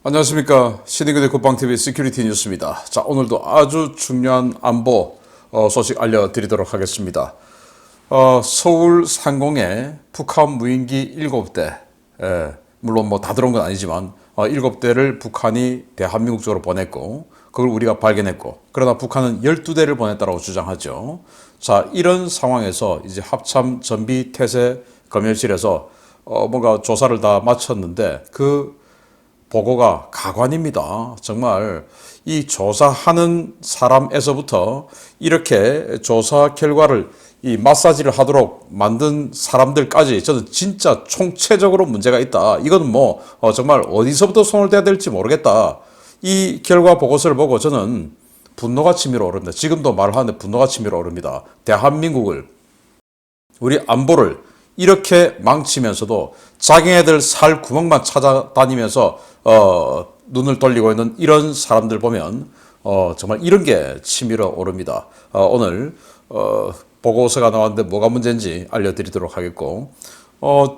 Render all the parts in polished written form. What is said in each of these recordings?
안녕하십니까. 신의교대 국방TV 시큐리티 뉴스입니다. 자, 오늘도 아주 중요한 안보 소식 알려드리도록 하겠습니다. 서울 상공에 북한 무인기 7대, 물론 뭐 다 들어온 건 아니지만 7대를 북한이 대한민국 쪽으로 보냈고 그걸 우리가 발견했고, 그러나 북한은 12대를 보냈다고 주장하죠. 자, 이런 상황에서 이제 합참 전비 태세 검열실에서 뭔가 조사를 다 마쳤는데 그 보고가 가관입니다. 정말 이 조사하는 사람에서부터 이렇게 조사 결과를 이 마사지를 하도록 만든 사람들까지 저는 진짜 총체적으로 문제가 있다. 이건 뭐 정말 어디서부터 손을 대야 될지 모르겠다. 이 결과 보고서를 보고 저는 분노가 치밀어 오릅니다. 지금도 말을 하는데 분노가 치밀어 오릅니다. 대한민국을, 우리 안보를 이렇게 망치면서도 자기네들 살 구멍만 찾아다니면서 눈을 돌리고 있는 이런 사람들 보면 정말 이런 게 치밀어 오릅니다. 오늘 보고서가 나왔는데 뭐가 문제인지 알려드리도록 하겠고,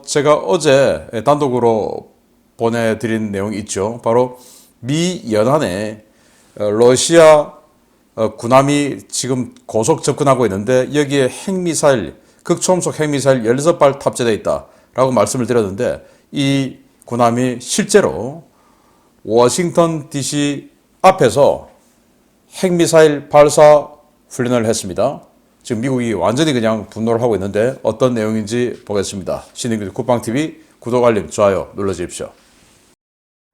제가 어제 단독으로 보내드린 내용이 있죠. 바로 미 연안에 러시아 군함이 지금 고속 접근하고 있는데 여기에 핵미사일, 극초음속 핵미사일 16발 탑재되어 있다라고 말씀을 드렸는데, 이 군함이 실제로 워싱턴 DC 앞에서 핵미사일 발사 훈련을 했습니다. 지금 미국이 완전히 그냥 분노를 하고 있는데 어떤 내용인지 보겠습니다. 신의교대 국방TV 구독, 알림, 좋아요 눌러주십시오.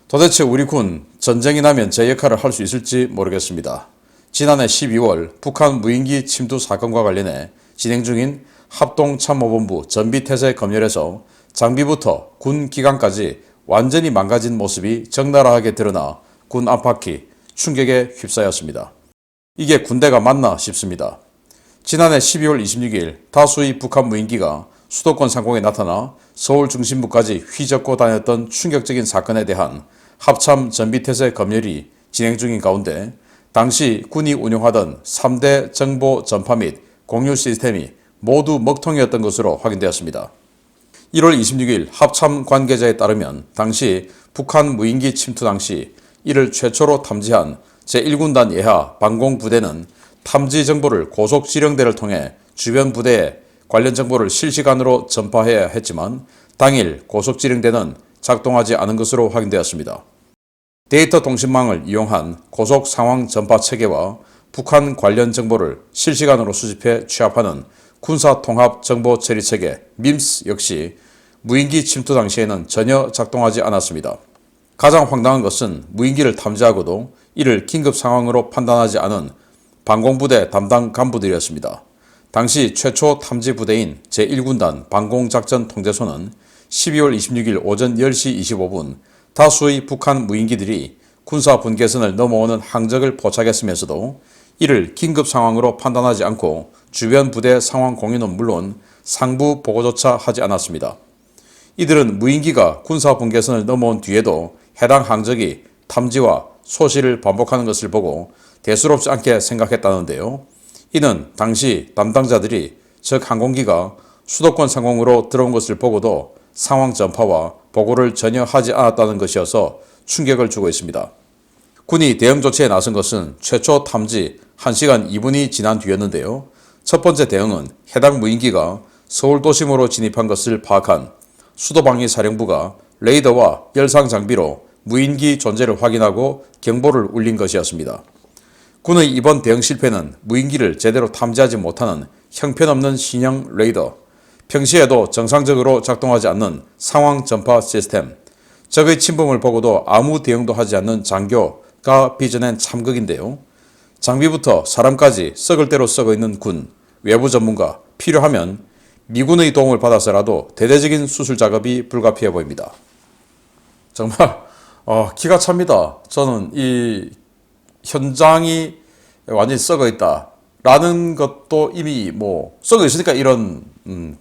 도대체 우리 군 전쟁이 나면 제 역할을 할 수 있을지 모르겠습니다. 지난해 12월 북한 무인기 침투 사건과 관련해 진행 중인 합동참모본부 전비태세 검열에서 장비부터 군 기강까지 완전히 망가진 모습이 적나라하게 드러나 군 안팎이 충격에 휩싸였습니다. 이게 군대가 맞나 싶습니다. 지난해 12월 26일 다수의 북한 무인기가 수도권 상공에 나타나 서울 중심부까지 휘젓고 다녔던 충격적인 사건에 대한 합참 전비태세 검열이 진행 중인 가운데 당시 군이 운용하던 3대 정보 전파 및 공유 시스템이 모두 먹통이었던 것으로 확인되었습니다. 1월 26일 합참 관계자에 따르면 당시 북한 무인기 침투 당시 이를 최초로 탐지한 제1군단 예하 방공부대는 탐지 정보를 고속 지령대를 통해 주변 부대에 관련 정보를 실시간으로 전파해야 했지만 당일 고속 지령대는 작동하지 않은 것으로 확인되었습니다. 데이터 통신망을 이용한 고속 상황 전파 체계와 북한 관련 정보를 실시간으로 수집해 취합하는 군사통합정보처리체계 MIMS 역시 무인기 침투 당시에는 전혀 작동하지 않았습니다. 가장 황당한 것은 무인기를 탐지하고도 이를 긴급 상황으로 판단하지 않은 방공부대 담당 간부들이었습니다. 당시 최초 탐지 부대인 제1군단 방공작전통제소는 12월 26일 오전 10시 25분 다수의 북한 무인기들이 군사 분계선을 넘어오는 항적을 포착했으면서도 이를 긴급 상황으로 판단하지 않고 주변 부대 상황 공유는 물론 상부 보고조차 하지 않았습니다. 이들은 무인기가 군사 분계선을 넘어온 뒤에도 해당 항적이 탐지와 소실을 반복하는 것을 보고 대수롭지 않게 생각했다는데요. 이는 당시 담당자들이 적 항공기가 수도권 상공으로 들어온 것을 보고도 상황 전파와 보고를 전혀 하지 않았다는 것이어서 충격을 주고 있습니다. 군이 대응 조치에 나선 것은 최초 탐지 1시간 2분이 지난 뒤였는데요. 첫 번째 대응은 해당 무인기가 서울 도심으로 진입한 것을 파악한 수도방위사령부가 레이더와 열상 장비로 무인기 존재를 확인하고 경보를 울린 것이었습니다. 군의 이번 대응 실패는 무인기를 제대로 탐지하지 못하는 형편없는 신형 레이더, 평시에도 정상적으로 작동하지 않는 상황 전파 시스템, 적의 침범을 보고도 아무 대응도 하지 않는 장교가 빚어낸 참극인데요. 장비부터 사람까지 썩을 대로 썩어 있는 군, 외부 전문가, 필요하면 미군의 도움을 받아서라도 대대적인 수술 작업이 불가피해 보입니다. 정말 기가 찹니다. 저는 이 현장이 완전히 썩어 있다라는 것도 이미 뭐 썩어 있으니까 이런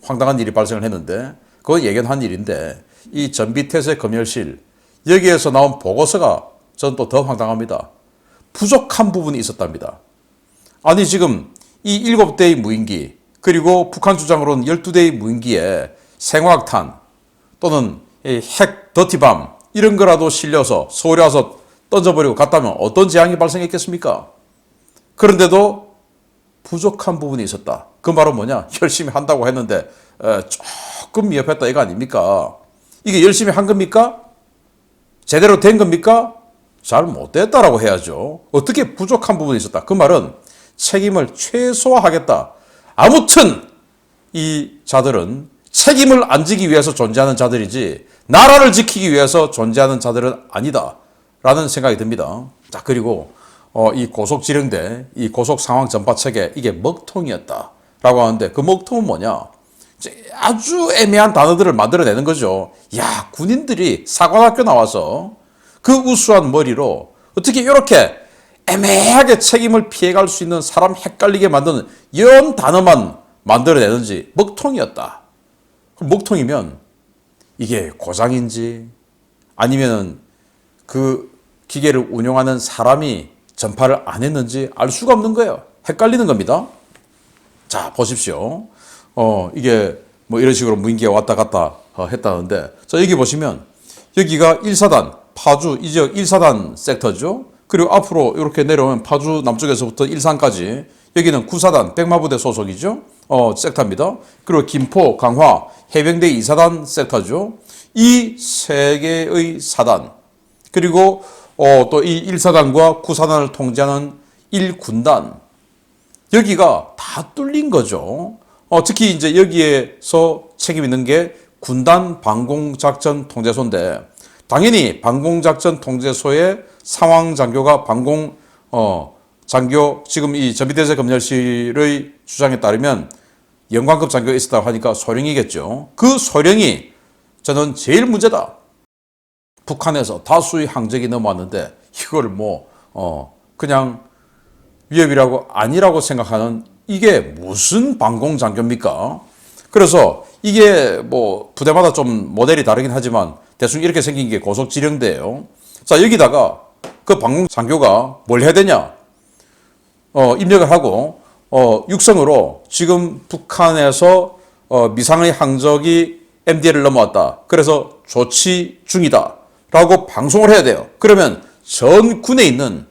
황당한 일이 발생을 했는데 그건 예견한 일인데, 이 전비태세 검열실 여기에서 나온 보고서가 저는 또 더 황당합니다. 부족한 부분이 있었답니다. 아니 지금 이 7대의 무인기 그리고 북한 주장으로는 12대의 무인기에 생화학탄 또는 핵 더티밤 이런 거라도 실려서 서울에 와서 던져버리고 갔다면 어떤 재앙이 발생했겠습니까? 그런데도 부족한 부분이 있었다. 그 말은 뭐냐? 열심히 한다고 했는데 조금 미흡했다 이거 아닙니까? 이게 열심히 한 겁니까? 제대로 된 겁니까? 잘 못됐다라고 해야죠. 어떻게 부족한 부분이 있었다. 그 말은 책임을 최소화하겠다. 아무튼 이 자들은 책임을 안 지기 위해서 존재하는 자들이지 나라를 지키기 위해서 존재하는 자들은 아니다 라는 생각이 듭니다. 자, 그리고 이 고속지령대, 이 고속상황전파체계 이게 먹통이었다 라고 하는데 그 먹통은 뭐냐? 아주 애매한 단어들을 만들어내는 거죠. 야, 군인들이 사관학교 나와서 그 우수한 머리로 어떻게 이렇게 애매하게 책임을 피해갈 수 있는 사람 헷갈리게 만드는 이런 단어만 만들어내는지 먹통이었다. 그럼 먹통이면 이게 고장인지 아니면 그 기계를 운영하는 사람이 전파를 안 했는지 알 수가 없는 거예요. 헷갈리는 겁니다. 자, 보십시오. 이게 뭐 이런 식으로 무인기가 왔다 갔다 했다는데, 자, 여기 보시면 여기가 1사단, 파주 이 지역 1사단 섹터죠. 그리고 앞으로 이렇게 내려오면 파주 남쪽에서부터 일산까지 여기는 9사단 백마부대 소속이죠. 섹터입니다. 그리고 김포, 강화, 해병대 2사단 섹터죠. 이 세 개의 사단, 그리고 또 이 1사단과 9사단을 통제하는 1군단, 여기가 다 뚫린 거죠. 특히 이제 여기에서 책임 있는 게 군단 방공작전 통제소인데, 당연히 방공작전 통제소의 상황장교가 장교, 지금 이 전비대제 검열실의 주장에 따르면 영관급 장교가 있었다고 하니까 소령이겠죠. 그 소령이 저는 제일 문제다. 북한에서 다수의 항적이 넘어왔는데 이걸 그냥 위협이라고 아니라고 생각하는 이게 무슨 방공장교입니까? 그래서 이게 부대마다 좀 모델이 다르긴 하지만 대충 이렇게 생긴 게 고속지령대예요. 자, 여기다가 그 방공장교가 뭘 해야 되냐? 입력을 하고 육성으로 지금 북한에서 미상의 항적이 MDL을 넘어왔다. 그래서 조치 중이다. 라고 방송을 해야 돼요. 그러면 전 군에 있는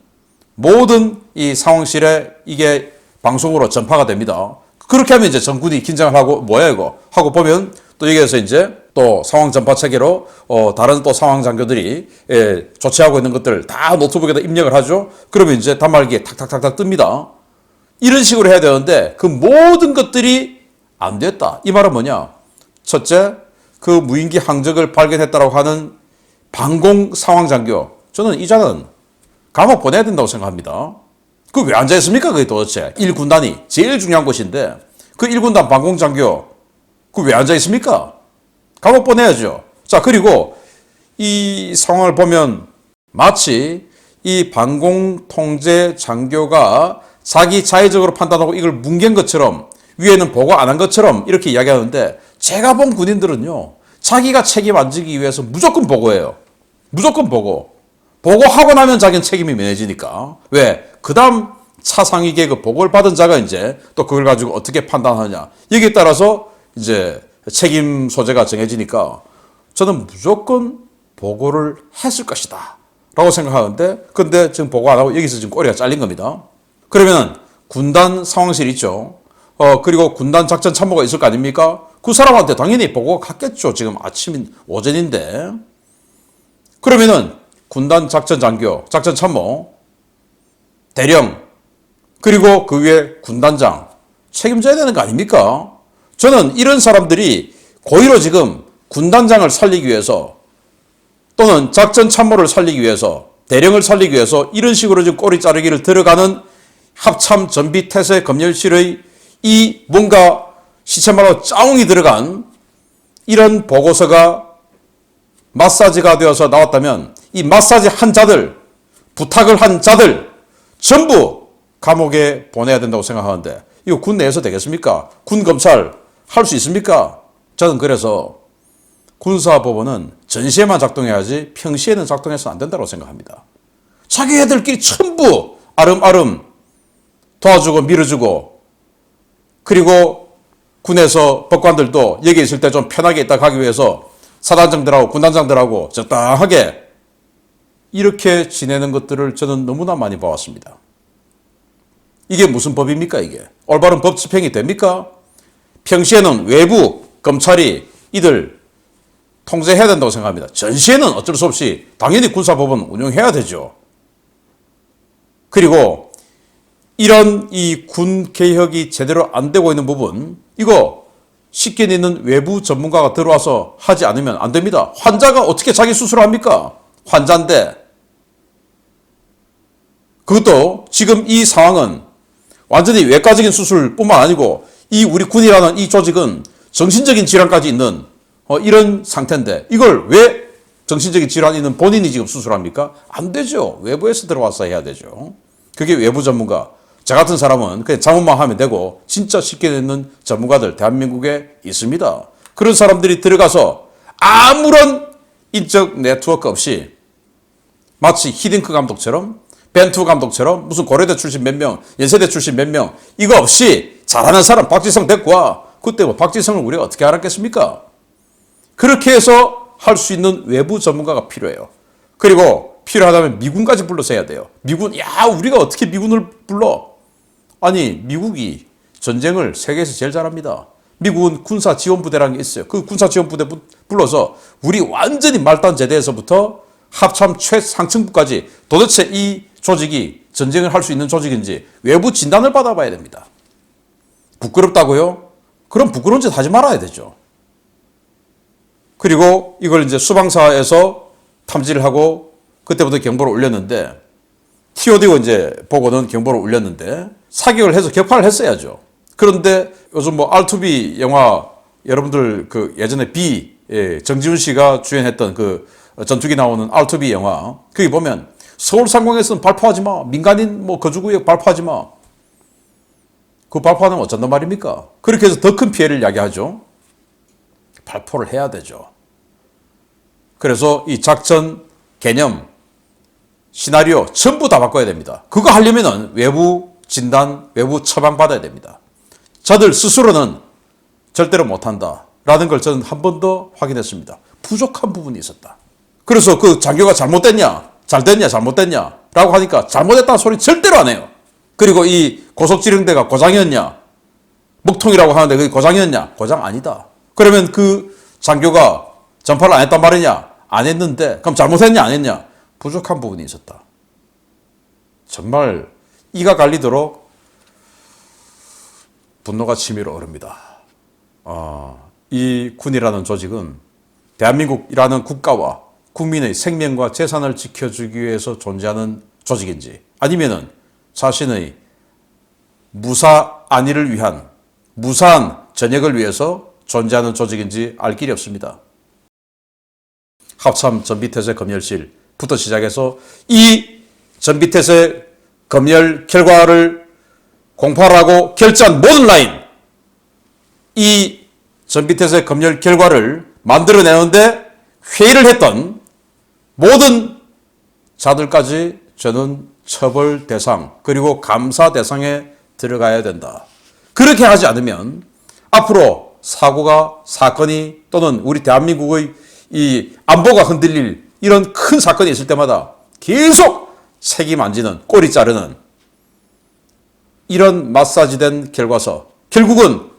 모든 이 상황실에 이게 방송으로 전파가 됩니다. 그렇게 하면 이제 전군이 긴장을 하고 뭐야 이거 하고 보면 또 여기에서 이제 또 상황 전파 체계로 다른 또 상황 장교들이 조치하고 있는 것들 다 노트북에다 입력을 하죠. 그러면 이제 단말기에 탁탁탁탁 뜹니다. 이런 식으로 해야 되는데 그 모든 것들이 안 됐다. 이 말은 뭐냐? 첫째, 그 무인기 항적을 발견했다라고 하는 방공 상황 장교, 저는 이자는 감옥 보내야 된다고 생각합니다. 그 왜 앉아있습니까? 그게 도대체 1군단이 제일 중요한 곳인데 그 1군단 방공 장교 그 왜 앉아있습니까? 감옥 보내야죠. 자, 그리고 이 상황을 보면 마치 이 방공 통제 장교가 자기 자의적으로 판단하고 이걸 뭉갠 것처럼 위에는 보고 안 한 것처럼 이렇게 이야기하는데, 제가 본 군인들은요, 자기가 책임 안 지기 위해서 무조건 보고해요. 무조건 보고하고 나면 자기는 책임이 면해지니까. 왜? 그 다음 차상위계 그 보고를 받은 자가 이제 또 그걸 가지고 어떻게 판단하느냐, 여기에 따라서 이제 책임 소재가 정해지니까 저는 무조건 보고를 했을 것이다 라고 생각하는데, 근데 지금 보고 안 하고 여기서 지금 꼬리가 잘린 겁니다. 그러면 군단 상황실 있죠. 그리고 군단 작전 참모가 있을 거 아닙니까? 그 사람한테 당연히 보고가 갔겠죠. 지금 오전인데. 그러면은 군단 작전 장교, 작전 참모, 대령, 그리고 그 위에 군단장 책임져야 되는 거 아닙니까? 저는 이런 사람들이 고의로 지금 군단장을 살리기 위해서 또는 작전 참모를 살리기 위해서 대령을 살리기 위해서 이런 식으로 지금 꼬리 자르기를 들어가는 합참 전비 태세 검열실의 이 뭔가 시체말로 짜웅이 들어간 이런 보고서가 마사지가 되어서 나왔다면 이 마사지 한 자들, 부탁을 한 자들 전부 감옥에 보내야 된다고 생각하는데 이거 군 내에서 되겠습니까? 군 검찰 할 수 있습니까? 저는 그래서 군사법원은 전시에만 작동해야지 평시에는 작동해서는 안 된다고 생각합니다. 자기 애들끼리 전부 아름아름 도와주고 밀어주고, 그리고 군에서 법관들도 여기 있을 때 좀 편하게 있다 가기 위해서 사단장들하고 군단장들하고 적당하게 이렇게 지내는 것들을 저는 너무나 많이 봐왔습니다. 이게 무슨 법입니까 이게? 올바른 법 집행이 됩니까? 평시에는 외부 검찰이 이들 통제해야 된다고 생각합니다. 전시에는 어쩔 수 없이 당연히 군사법은 운영해야 되죠. 그리고 이런 이 군 개혁이 제대로 안 되고 있는 부분, 이거 식견 있는 외부 전문가가 들어와서 하지 않으면 안 됩니다. 환자가 어떻게 자기 수술을 합니까? 환자인데. 그것도 지금 이 상황은 완전히 외과적인 수술뿐만 아니고 이 우리 군이라는 이 조직은 정신적인 질환까지 있는 이런 상태인데 이걸 왜 정신적인 질환이 있는 본인이 지금 수술합니까? 안 되죠. 외부에서 들어와서 해야 되죠. 그게 외부 전문가. 저 같은 사람은 그냥 자문만 하면 되고 진짜 쉽게 되는 전문가들 대한민국에 있습니다. 그런 사람들이 들어가서 아무런 인적 네트워크 없이 마치 히딩크 감독처럼 벤투 감독처럼 무슨 고려대 출신 몇 명, 연세대 출신 몇 명 이거 없이 잘하는 사람 박지성 데리고 와. 그때 뭐 박지성을 우리가 어떻게 알았겠습니까? 그렇게 해서 할 수 있는 외부 전문가가 필요해요. 그리고 필요하다면 미군까지 불러서 해야 돼요. 미군, 야 우리가 어떻게 미군을 불러? 아니 미국이 전쟁을 세계에서 제일 잘합니다. 미국은 군사지원부대라는 게 있어요. 그 군사지원부대 불러서 우리 완전히 말단 제대에서부터 합참 최상층부까지 도대체 이 조직이 전쟁을 할 수 있는 조직인지 외부 진단을 받아봐야 됩니다. 부끄럽다고요? 그럼 부끄러운 짓 하지 말아야 되죠. 그리고 이걸 이제 수방사에서 탐지를 하고 그때부터 경보를 올렸는데 TOD가 이제 보고는 경보를 올렸는데 사격을 해서 격파를 했어야죠. 그런데 요즘 뭐 R2B 영화 여러분들 그 예전에 정지훈 씨가 주연했던 그 전투기 나오는 R2B 영화 거기 보면 서울 상공에서는 발포하지 마. 민간인 뭐 거주구역 발포하지 마. 그 발포하는 건 어쩐단 말입니까? 그렇게 해서 더 큰 피해를 야기하죠. 발포를 해야 되죠. 그래서 이 작전 개념 시나리오 전부 다 바꿔야 됩니다. 그거 하려면은 외부 진단, 외부 처방 받아야 됩니다. 저들 스스로는 절대로 못한다. 라는 걸 저는 한 번 더 확인했습니다. 부족한 부분이 있었다. 그래서 그 장교가 잘못됐냐, 잘됐냐, 잘못됐냐 라고 하니까 잘못했다는 소리 절대로 안 해요. 그리고 이 고속지령대가 고장이었냐, 먹통이라고 하는데 그게 고장이었냐, 고장 아니다. 그러면 그 장교가 전파를 안 했단 말이냐, 안 했는데 그럼 잘못했냐, 안 했냐, 부족한 부분이 있었다. 정말 이가 갈리도록 분노가 치밀어 오릅니다. 이 군이라는 조직은 대한민국이라는 국가와 국민의 생명과 재산을 지켜주기 위해서 존재하는 조직인지 아니면은 자신의 무사 안위를 위한 무사한 전역을 위해서 존재하는 조직인지 알 길이 없습니다. 합참 전비태세 검열실부터 시작해서 이 전비태세 검열 결과를 공포하라고 결제한 모든 라인, 이 전비태세 검열 결과를 만들어내는데 회의를 했던 모든 자들까지 저는 처벌 대상 그리고 감사 대상에 들어가야 된다. 그렇게 하지 않으면 앞으로 사건이 또는 우리 대한민국의 이 안보가 흔들릴 이런 큰 사건이 있을 때마다 계속 책임 안 지는, 꼬리 자르는 이런 마사지된 결과서, 결국은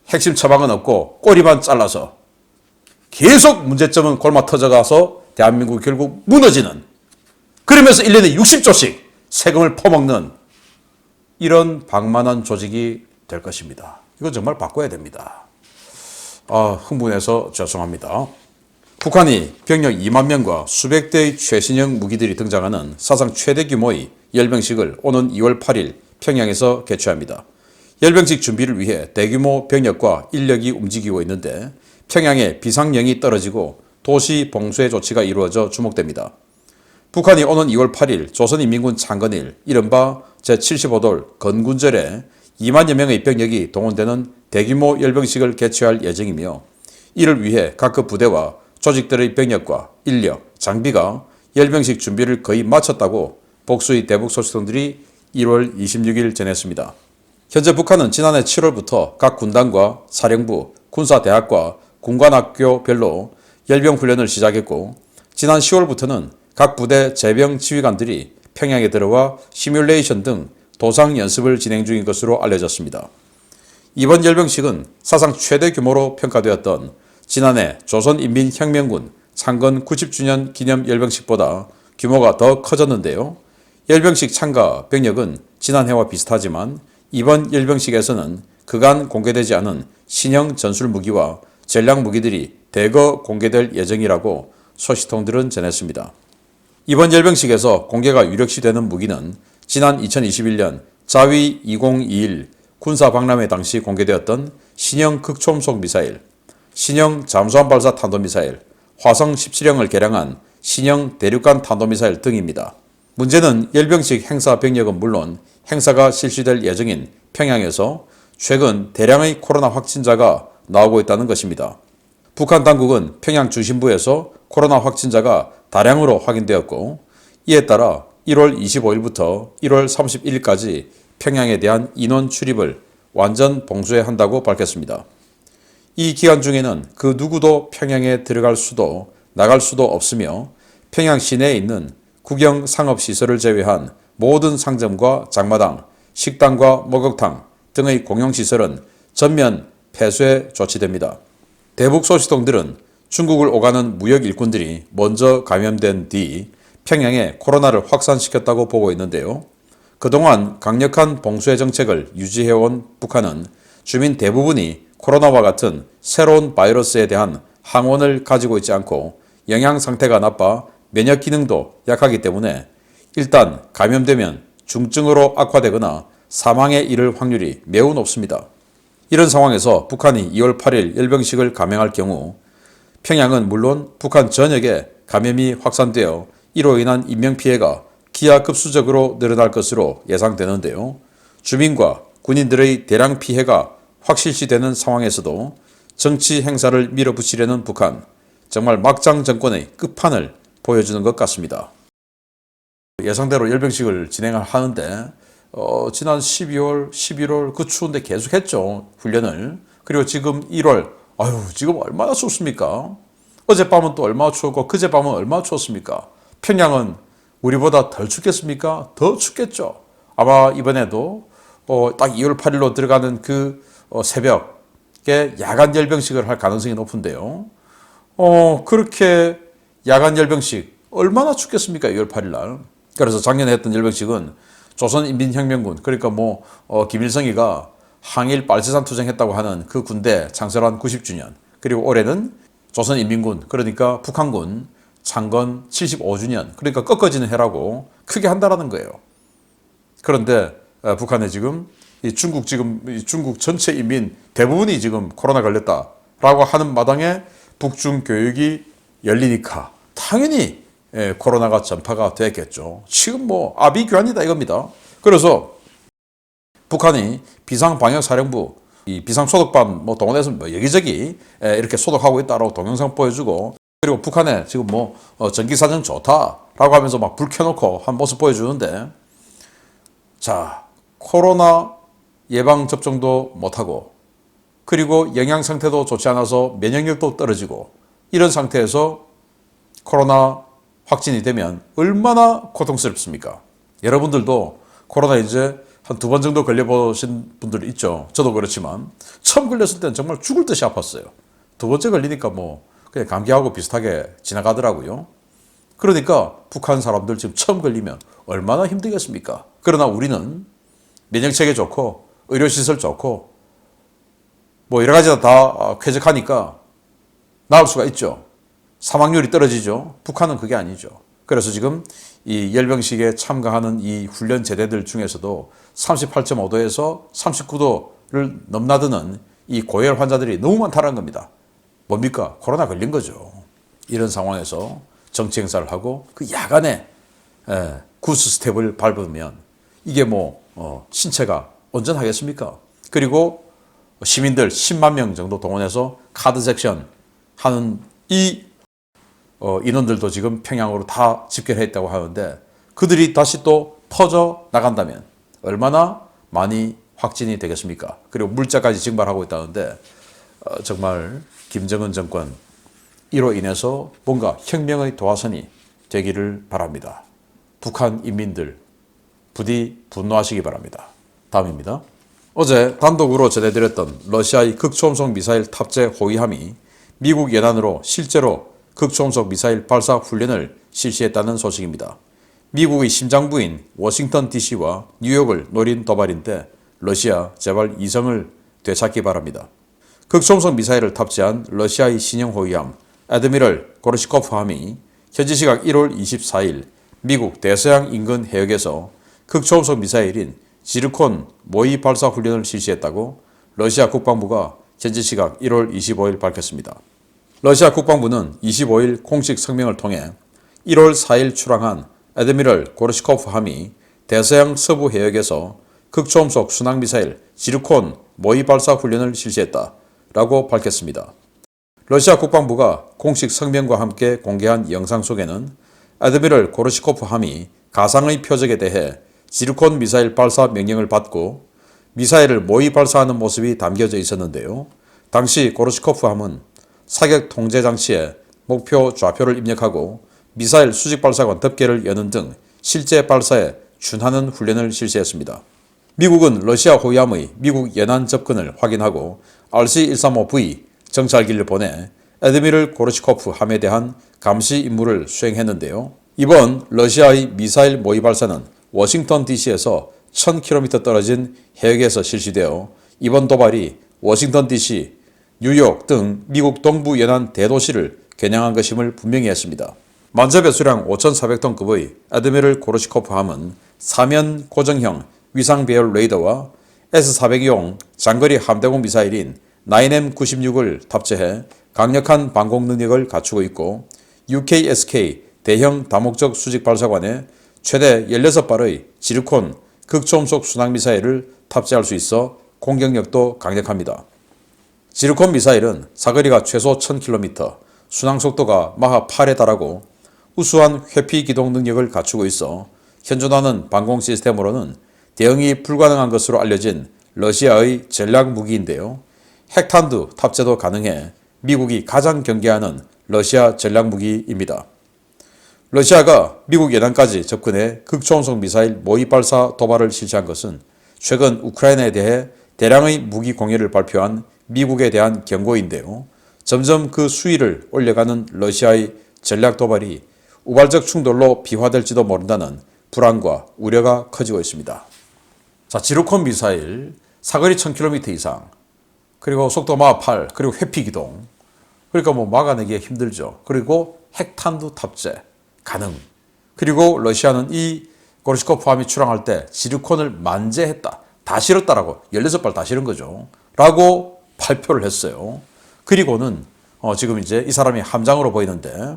핵심 처방은 없고 꼬리만 잘라서 계속 문제점은 골마 터져가서 대한민국이 결국 무너지는, 그러면서 1년에 60조씩 세금을 퍼먹는 이런 방만한 조직이 될 것입니다. 이거 정말 바꿔야 됩니다. 흥분해서 죄송합니다. 북한이 병력 2만 명과 수백 대의 최신형 무기들이 등장하는 사상 최대 규모의 열병식을 오는 2월 8일 평양에서 개최합니다. 열병식 준비를 위해 대규모 병력과 인력이 움직이고 있는데 평양에 비상령이 떨어지고 도시 봉쇄 조치가 이루어져 주목됩니다. 북한이 오는 2월 8일 조선인민군 창건일 이른바 제75돌 건군절에 2만여 명의 병력이 동원되는 대규모 열병식을 개최할 예정이며 이를 위해 각급 부대와 조직들의 병력과 인력, 장비가 열병식 준비를 거의 마쳤다고 복수의 대북 소식통들이 1월 26일 전했습니다. 현재 북한은 지난해 7월부터 각 군단과 사령부, 군사대학과 군관학교별로 열병 훈련을 시작했고 지난 10월부터는 각 부대 제병 지휘관들이 평양에 들어와 시뮬레이션 등 도상 연습을 진행 중인 것으로 알려졌습니다. 이번 열병식은 사상 최대 규모로 평가되었던 지난해 조선인민혁명군 창건 90주년 기념 열병식보다 규모가 더 커졌는데요. 열병식 참가 병력은 지난해와 비슷하지만 이번 열병식에서는 그간 공개되지 않은 신형 전술 무기와 전략 무기들이 대거 공개될 예정이라고 소식통들은 전했습니다. 이번 열병식에서 공개가 유력시 되는 무기는 지난 2021년 자위 2021 군사박람회 당시 공개되었던 신형 극초음속 미사일, 신형 잠수함 발사 탄도미사일, 화성 17형을 개량한 신형 대륙간 탄도미사일 등입니다. 문제는 열병식 행사 병력은 물론 행사가 실시될 예정인 평양에서 최근 대량의 코로나 확진자가 나오고 있다는 것입니다. 북한 당국은 평양 중심부에서 코로나 확진자가 다량으로 확인되었고 이에 따라 1월 25일부터 1월 31일까지 평양에 대한 인원 출입을 완전 봉쇄해야 한다고 밝혔습니다. 이 기간 중에는 그 누구도 평양에 들어갈 수도 나갈 수도 없으며 평양 시내에 있는 국영 상업시설을 제외한 모든 상점과 장마당, 식당과 목욕탕 등의 공용시설은 전면 폐쇄 조치됩니다. 대북 소식통들은 중국을 오가는 무역 일꾼들이 먼저 감염된 뒤 평양에 코로나를 확산시켰다고 보고 있는데요. 그동안 강력한 봉쇄 정책을 유지해온 북한은 주민 대부분이 코로나와 같은 새로운 바이러스에 대한 항원을 가지고 있지 않고 영양 상태가 나빠 면역 기능도 약하기 때문에 일단 감염되면 중증으로 악화되거나 사망에 이를 확률이 매우 높습니다. 이런 상황에서 북한이 2월 8일 열병식을 감행할 경우 평양은 물론 북한 전역에 감염이 확산되어 이로 인한 인명피해가 기하급수적으로 늘어날 것으로 예상되는데요. 주민과 군인들의 대량 피해가 확실시되는 상황에서도 정치 행사를 밀어붙이려는 북한, 정말 막장 정권의 끝판을 보여주는 것 같습니다. 예상대로 열병식을 진행하는데 지난 12월, 11월 그 추운데 계속했죠. 훈련을. 그리고 지금 1월, 지금 얼마나 춥습니까? 어젯밤은 또 얼마나 추웠고 그제밤은 얼마나 추웠습니까? 평양은 우리보다 덜 춥겠습니까? 더 춥겠죠. 아마 이번에도 딱 2월 8일로 들어가는 그 새벽에 야간 열병식을 할 가능성이 높은데요. 그렇게 야간 열병식 얼마나 춥겠습니까? 2월 8일 날. 그래서 작년에 했던 열병식은 조선인민혁명군, 그러니까 김일성이가 항일 빨치산 투쟁했다고 하는 그 군대 창설한 90주년, 그리고 올해는 조선인민군, 그러니까 북한군 창건 75주년, 그러니까 꺾어지는 해라고 크게 한다라는 거예요. 그런데 북한에 지금 중국 전체 인민 대부분이 지금 코로나 걸렸다라고 하는 마당에 북중 교육이 열리니까 당연히 코로나가 전파가 됐겠죠. 지금 아비규환이다 이겁니다. 그래서 북한이 비상방역사령부, 이 비상소독반 동원해서 여기저기 이렇게 소독하고 있다라고 동영상 보여주고, 그리고 북한에 지금 전기사정 좋다라고 하면서 막 불 켜놓고 한 모습 보여주는데, 자, 코로나 예방접종도 못하고, 그리고 영양 상태도 좋지 않아서 면역력도 떨어지고, 이런 상태에서 코로나 확진이 되면 얼마나 고통스럽습니까? 여러분들도 코로나 이제 한 2번 정도 걸려보신 분들 있죠. 저도 그렇지만 처음 걸렸을 때는 정말 죽을 듯이 아팠어요. 2번째 걸리니까 그냥 감기하고 비슷하게 지나가더라고요. 그러니까 북한 사람들 지금 처음 걸리면 얼마나 힘들겠습니까? 그러나 우리는 면역체계 좋고 의료시설 좋고 여러 가지가 다 쾌적하니까 나을 수가 있죠. 사망률이 떨어지죠. 북한은 그게 아니죠. 그래서 지금 이 열병식에 참가하는 이 훈련 제대들 중에서도 38.5도에서 39도를 넘나드는 이 고열 환자들이 너무 많다는 겁니다. 뭡니까? 코로나 걸린 거죠. 이런 상황에서 정치 행사를 하고 그 야간에 구스 스텝을 밟으면 이게 신체가 온전하겠습니까? 그리고 시민들 10만 명 정도 동원해서 카드 섹션 하는 이 인원들도 지금 평양으로 다 집결했다고 하는데 그들이 다시 또 퍼져 나간다면 얼마나 많이 확진이 되겠습니까? 그리고 물자까지 증발하고 있다는데 정말 김정은 정권 이로 인해서 뭔가 혁명의 도화선이 되기를 바랍니다. 북한 인민들 부디 분노하시기 바랍니다. 다음입니다. 어제 단독으로 전해드렸던 러시아의 극초음속 미사일 탑재 호위함이 미국 연안으로 실제로 극초음속 미사일 발사 훈련을 실시했다는 소식입니다. 미국의 심장부인 워싱턴 DC와 뉴욕을 노린 도발인데 러시아 제발 이성을 되찾기 바랍니다. 극초음속 미사일을 탑재한 러시아의 신형 호위함 애드미럴 고르시코프함이 현지 시각 1월 24일 미국 대서양 인근 해역에서 극초음속 미사일인 지르콘 모의 발사 훈련을 실시했다고 러시아 국방부가 현지 시각 1월 25일 밝혔습니다. 러시아 국방부는 25일 공식 성명을 통해 1월 4일 출항한 애드미럴 고르시코프함이 대서양 서부 해역에서 극초음속 순항미사일 지르콘 모의 발사 훈련을 실시했다 라고 밝혔습니다. 러시아 국방부가 공식 성명과 함께 공개한 영상 속에는 애드미럴 고르시코프함이 가상의 표적에 대해 지르콘 미사일 발사 명령을 받고 미사일을 모의 발사하는 모습이 담겨져 있었는데요. 당시 고르시코프함은 사격 통제 장치에 목표 좌표를 입력하고 미사일 수직 발사관 덮개를 여는 등 실제 발사에 준하는 훈련을 실시했습니다. 미국은 러시아 호위함의 미국 연안 접근을 확인하고 RC-135V 정찰기를 보내 애드미럴 고르시코프 함에 대한 감시 임무를 수행했는데요. 이번 러시아의 미사일 모의 발사는 워싱턴 DC에서 1000km 떨어진 해역에서 실시되어 이번 도발이 워싱턴 DC, 뉴욕 등 미국 동부 연안 대도시를 겨냥한 것임을 분명히 했습니다. 만재 배수량 5,400톤급의 애드미럴 고르시코프함은 사면 고정형 위상 배열 레이더와 S-400용 장거리 함대공 미사일인 9M96을 탑재해 강력한 방공 능력을 갖추고 있고 UKSK 대형 다목적 수직 발사관에 최대 16발의 지르콘 극초음속 순항미사일을 탑재할 수 있어 공격력도 강력합니다. 지르콘 미사일은 사거리가 최소 1000km, 순항속도가 마하 8에 달하고 우수한 회피 기동 능력을 갖추고 있어 현존하는 방공 시스템으로는 대응이 불가능한 것으로 알려진 러시아의 전략 무기인데요. 핵탄두 탑재도 가능해 미국이 가장 경계하는 러시아 전략 무기입니다. 러시아가 미국 연안까지 접근해 극초음속 미사일 모의 발사 도발을 실시한 것은 최근 우크라이나에 대해 대량의 무기 공여를 발표한 미국에 대한 경고인데요. 점점 그 수위를 올려가는 러시아의 전략 도발이 우발적 충돌로 비화될지도 모른다는 불안과 우려가 커지고 있습니다. 자, 지르콘 미사일 사거리 1000km 이상 그리고 속도 마하 8 그리고 회피 기동 그러니까 뭐 막아내기가 힘들죠. 그리고 핵탄두 탑재 가능. 그리고 러시아는 이 고르시코프함이 출항할 때 지르콘을 만재했다. 다 실었다라고 16발 다 실은 거죠. 라고 발표를 했어요. 그리고는 지금 이제 이 사람이 함장으로 보이는데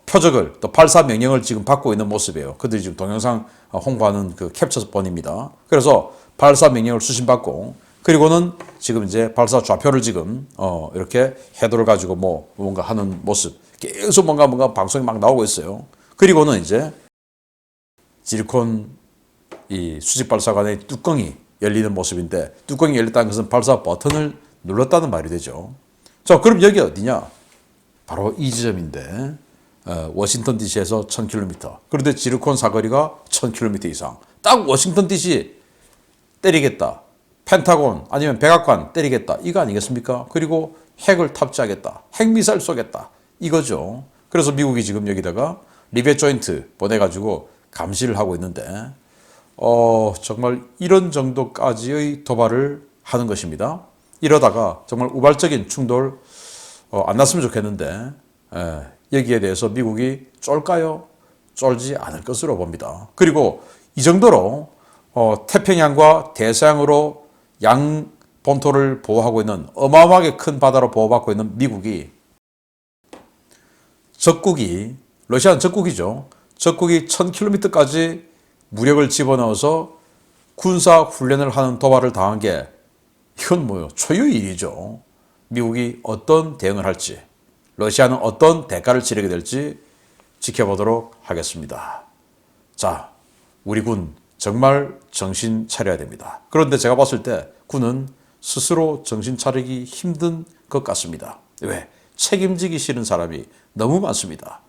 표적을 또 발사 명령을 지금 받고 있는 모습이에요. 그들이 지금 동영상 홍보하는 그 캡처본입니다. 그래서 발사 명령을 수신받고 그리고는 지금 이제 발사 좌표를 지금 이렇게 해도를 가지고 뭔가 하는 모습 계속 뭔가 방송이 막 나오고 있어요. 그리고는 이제 지르콘 이 수직 발사관의 뚜껑이 열리는 모습인데 뚜껑이 열렸다는 것은 발사 버튼을 눌렀다는 말이 되죠. 자, 그럼 여기 어디냐? 바로 이 지점인데 워싱턴 DC에서 1000km. 그런데 지르콘 사거리가 1000km 이상. 딱 워싱턴 DC 때리겠다. 펜타곤 아니면 백악관 때리겠다. 이거 아니겠습니까? 그리고 핵을 탑재하겠다. 핵미사일 쏘겠다. 이거죠. 그래서 미국이 지금 여기다가 리벳 조인트 보내가지고 감시를 하고 있는데 정말 이런 정도까지의 도발을 하는 것입니다. 이러다가 정말 우발적인 충돌 안 났으면 좋겠는데 여기에 대해서 미국이 쫄까요? 쫄지 않을 것으로 봅니다. 그리고 이 정도로 태평양과 대서양으로 양 본토를 보호하고 있는 어마어마하게 큰 바다로 보호받고 있는 미국이 적국이 러시아는 적국이죠. 적국이 1000km까지 무력을 집어넣어서 군사 훈련을 하는 도발을 당한 게 이건 뭐예요? 초유의 일이죠. 미국이 어떤 대응을 할지 러시아는 어떤 대가를 치르게 될지 지켜보도록 하겠습니다. 자, 우리 군 정말 정신 차려야 됩니다. 그런데 제가 봤을 때 군은 스스로 정신 차리기 힘든 것 같습니다. 왜? 책임지기 싫은 사람이 너무 많습니다.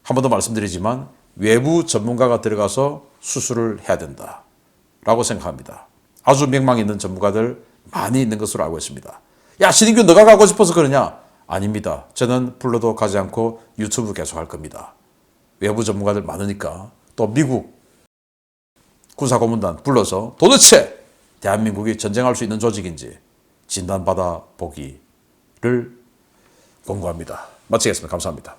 한 번 더 말씀드리지만 외부 전문가가 들어가서 수술을 해야 된다라고 생각합니다. 아주 명망 있는 전문가들 많이 있는 것으로 알고 있습니다. 야, 신인규 너가 가고 싶어서 그러냐? 아닙니다. 저는 불러도 가지 않고 유튜브 계속 할 겁니다. 외부 전문가들 많으니까. 또 미국 군사고문단 불러서 도대체 대한민국이 전쟁할 수 있는 조직인지 진단받아 보기를 권고합니다. 마치겠습니다. 감사합니다.